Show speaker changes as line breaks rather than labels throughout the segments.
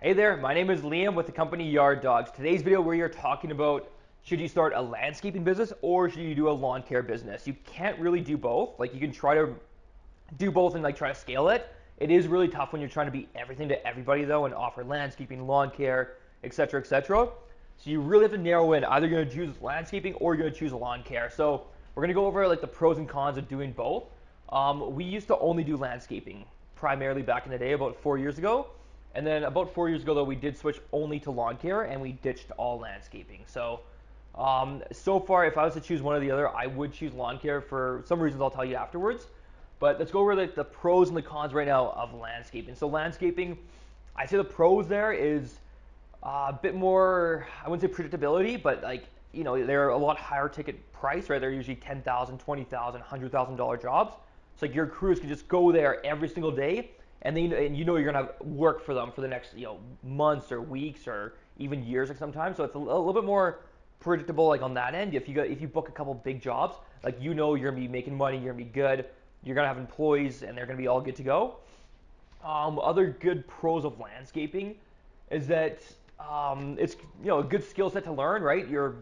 Hey there, my name is Liam with the company Dawgs. Today's video we are talking about should you start a landscaping business or should you do a lawn care business. You can't really do both. Like you can try to do both and like try to scale it. It is really tough when you're trying to be everything to everybody though and offer landscaping, lawn care, etc., etc. So you really have to narrow in. Either you're going to choose landscaping or you're going to choose lawn care. So we're going to go over like the pros and cons of doing both. We used to only do landscaping primarily back in the day, about 4 years ago. And then about 4 years ago, though, we did switch only to lawn care and we ditched all landscaping. So far, if I was to choose one or the other, I would choose lawn care for some reasons I'll tell you afterwards. But let's go over the pros and the cons right now of landscaping. So landscaping, I'd say the pros there is a bit more, I wouldn't say predictability, but like, they're a lot higher ticket price, right? They're usually $10,000, $20,000, $100,000 jobs. So like your crews can just go there every single day and you're gonna work for them for the next months or weeks or even years like sometimes. So it's a little bit more predictable like on that end. If you book a couple big jobs, like you're gonna be making money, you're gonna be good, you're gonna have employees, and they're gonna be all good to go. Other good pros of landscaping is that it's a good skill set to learn, right? You're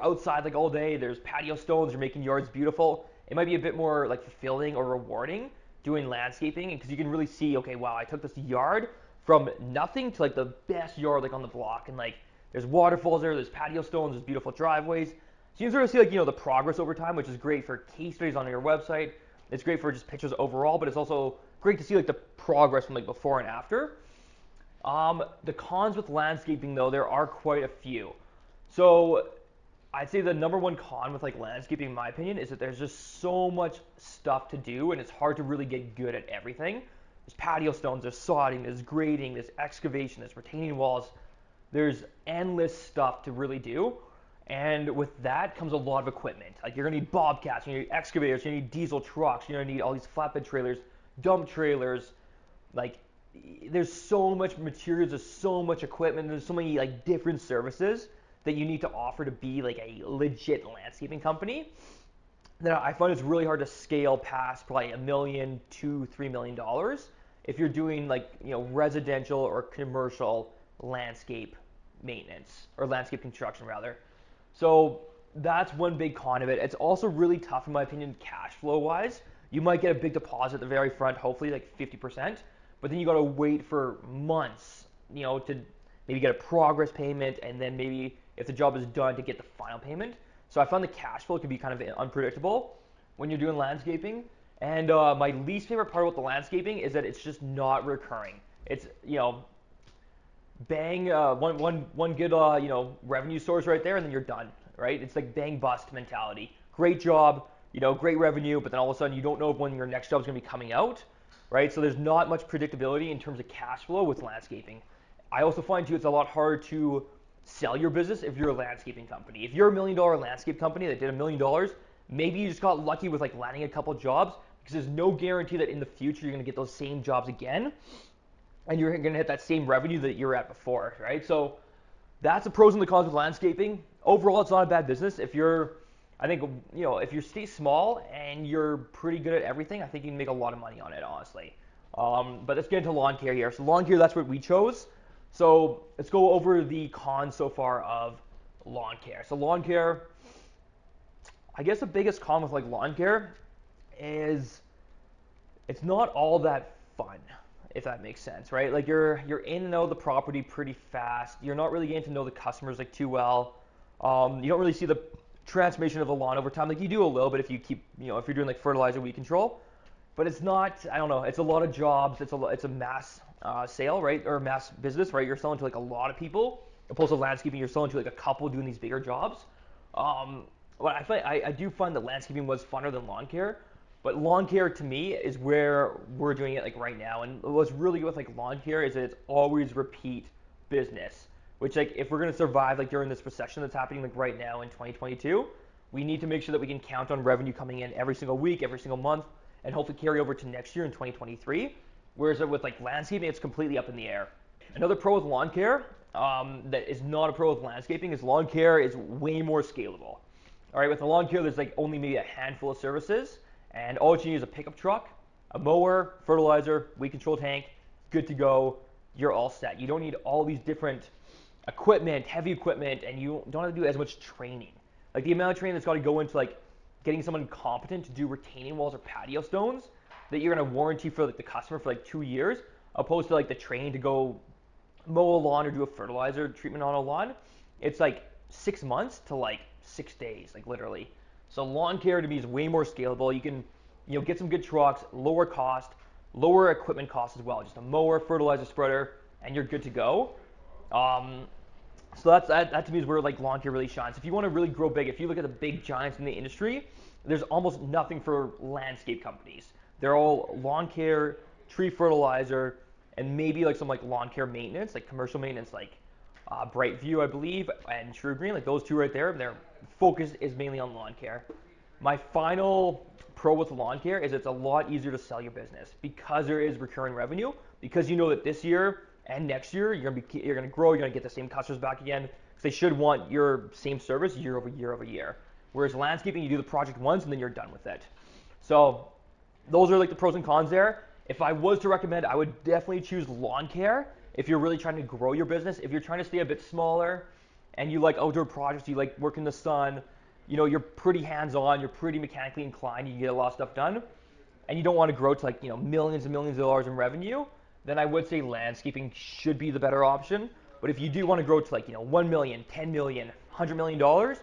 outside like all day. There's patio stones. You're making yards beautiful. It might be a bit more like fulfilling or rewarding doing landscaping because you can really see, okay, wow, I took this yard from nothing to like the best yard like on the block, and like there's waterfalls there, there's patio stones, there's beautiful driveways. So you can sort of see like the progress over time, which is great for case studies on your website. It's great for just pictures overall, but it's also great to see like the progress from like before and after. The cons with landscaping though, there are quite a few. So I'd say the number one con with like landscaping, in my opinion, is that there's just so much stuff to do, and it's hard to really get good at everything. There's patio stones, there's sodding, there's grading, there's excavation, there's retaining walls. There's endless stuff to really do, and with that comes a lot of equipment. Like you're gonna need bobcats, you need excavators, you need diesel trucks, you're gonna need all these flatbed trailers, dump trailers. Like there's so much materials, there's so much equipment, there's so many like different services that you need to offer to be like a legit landscaping company that I find it's really hard to scale past probably $1 million to $3 million if you're doing like residential or commercial landscape maintenance or landscape construction rather. So that's one big con of it. It's also really tough in my opinion cash flow wise. You might get a big deposit at the very front, hopefully like 50%, but then you got to wait for months, to maybe get a progress payment, and then maybe if the job is done to get the final payment. So I found the cash flow can be kind of unpredictable when you're doing landscaping. And my least favorite part about the landscaping is that it's just not recurring. It's bang, one good revenue source right there, and then you're done, right? It's like bang bust mentality. Great job, great revenue, but then all of a sudden you don't know when your next job is going to be coming out, right? So there's not much predictability in terms of cash flow with landscaping. I also find too it's a lot harder to sell your business if you're a landscaping company. If you're $1 million landscape company that did $1 million, maybe you just got lucky with like landing a couple jobs because there's no guarantee that in the future you're going to get those same jobs again and you're going to hit that same revenue that you're at before, right? So that's the pros and the cons of landscaping. Overall, it's not a bad business. I think, if you stay small and you're pretty good at everything, I think you can make a lot of money on it, honestly. But let's get into lawn care here. So lawn care, that's what we chose. So let's go over the cons so far of lawn care. So lawn care, I guess the biggest con with like lawn care is it's not all that fun, if that makes sense, right? Like you're in and out of the property pretty fast. You're not really getting to know the customers like too well. You don't really see the transformation of the lawn over time. Like you do a little bit if you keep, if you're doing like fertilizer weed control, but it's not. I don't know. It's a lot of jobs. It's a mass sale, right, or mass business, right? You're selling to like a lot of people, opposed to landscaping. You're selling to like a couple doing these bigger jobs. Um, but I do find that landscaping was funner than lawn care. But lawn care to me is where we're doing it like right now. And what's really good with like lawn care is that it's always repeat business. Which like if we're gonna survive like during this recession that's happening like right now in 2022, we need to make sure that we can count on revenue coming in every single week, every single month, and hopefully carry over to next year in 2023. Whereas with like landscaping, it's completely up in the air. Another pro with lawn care that is not a pro with landscaping is lawn care is way more scalable. All right, with the lawn care, there's like only maybe a handful of services, and all you need is a pickup truck, a mower, fertilizer, weed control tank, good to go. you're all set. You don't need all these different equipment, heavy equipment, and you don't have to do as much training. Like the amount of training that's got to go into like getting someone competent to do retaining walls or patio stones that you're gonna warranty for like the customer for like 2 years, opposed to like the training to go mow a lawn or do a fertilizer treatment on a lawn. It's like 6 months to like 6 days, like literally. So lawn care to me is way more scalable. You can, get some good trucks, lower cost, lower equipment costs as well. Just a mower, fertilizer spreader, and you're good to go. Um, so that to me is where like lawn care really shines. If you want to really grow big, if you look at the big giants in the industry, there's almost nothing for landscape companies. They're all lawn care, tree fertilizer, and maybe like some like lawn care maintenance, like commercial maintenance, like Brightview, I believe, and True Green, like those two right there. Their focus is mainly on lawn care. My final pro with lawn care is it's a lot easier to sell your business because there is recurring revenue. Because you know that this year and next year you're gonna grow, you're gonna get the same customers back again. Because they should want your same service year over year over year. Whereas landscaping, you do the project once and then you're done with it. So those are like the pros and cons there. If I was to recommend, I would definitely choose lawn care if you're really trying to grow your business. If you're trying to stay a bit smaller and you like outdoor projects, you like work in the sun, you're pretty hands-on, you're pretty mechanically inclined, you can get a lot of stuff done, and you don't want to grow to like, millions and millions of dollars in revenue, then I would say landscaping should be the better option. But if you do want to grow to like, 1 million, 10 million, $100 million,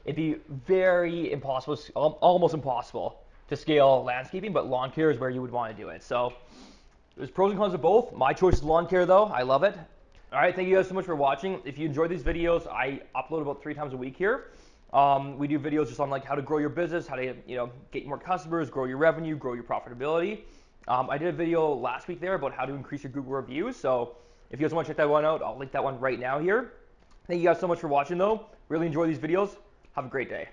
it'd be very impossible, almost impossible to scale landscaping, but lawn care is where you would want to do it. So there's pros and cons of both. My choice is lawn care though. I love it. All right, thank you guys so much for watching. If you enjoy these videos, I upload about 3 times a week here. We do videos just on like how to grow your business, how to get more customers, grow your revenue, grow your profitability. I did a video last week there about how to increase your Google reviews. So if you guys want to check that one out, I'll link that one right now here. Thank you guys so much for watching though. Really enjoy these videos. Have a great day.